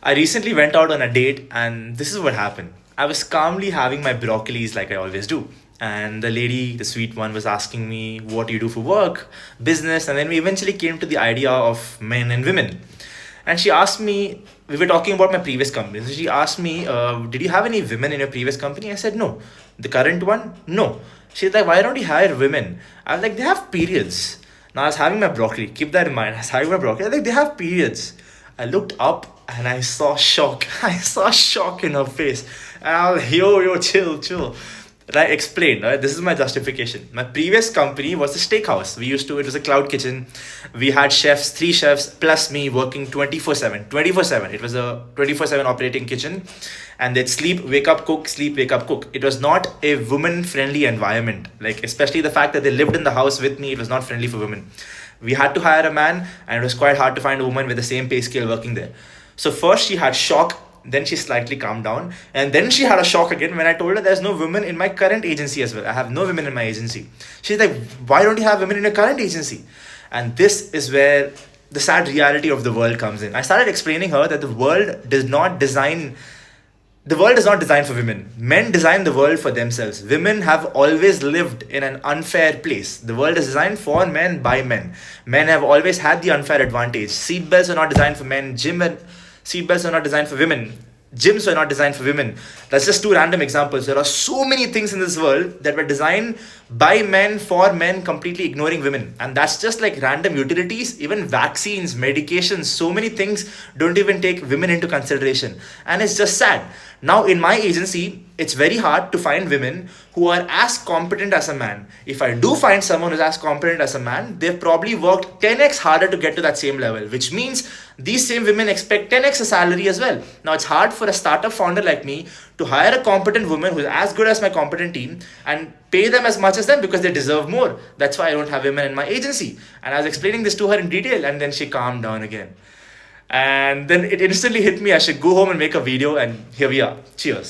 I recently went out on a date, and this is what happened. I was calmly having my broccolis like I always do. And the lady, the sweet one, was asking me, what do you do for work, business? And then we eventually came to the idea of men and women. And she asked me, we were talking about my previous company. So she asked me, did you have any women in your previous company? I said, no. The current one? No. She's like, why don't you hire women? I was like, they have periods. Now I was having my broccoli. Keep that in mind. I was having my broccoli. I was like, they have periods. I looked up and I saw shock. I saw shock in her face. And I was like, yo, chill, chill. Right, explain. Right? This is my justification. My previous company was a steakhouse. It was a cloud kitchen. We had chefs, three chefs, plus me working 24/7. 24/7. It was a 24/7 operating kitchen. And they'd sleep, wake up, cook, sleep, wake up, cook. It was not a woman friendly environment. Like, especially the fact that they lived in the house with me, it was not friendly for women. We had to hire a man, and it was quite hard to find a woman with the same pay scale working there. So, first she had shock, then she slightly calmed down, and then she had a shock again when I told her there's no women in my current agency as well. I have no women in my agency. She's like, why don't you have women in your current agency? And this is where the sad reality of the world comes in. I started explaining her that the world is not designed for women. Men design the world for themselves. Women have always lived in an unfair place. The world is designed for men by men. Men have always had the unfair advantage. Seatbelts are not designed for men. Seatbelts are not designed for women. Gyms were not designed for women. That's just two random examples. There are so many things in this world that were designed by men for men, completely ignoring women. And that's just like random utilities, even vaccines, medications, so many things don't even take women into consideration. And it's just sad. Now, in my agency, it's very hard to find women who are as competent as a man. If I do find someone who's as competent as a man, they've probably worked 10x harder to get to that same level, which means these same women expect 10x a salary as well. Now, it's hard for a startup founder like me to hire a competent woman who's as good as my competent team and pay them as much as them because they deserve more. That's why I don't have women in my agency. And I was explaining this to her in detail, and then she calmed down again. And then it instantly hit me I should go home and make a video, and here we are. Cheers.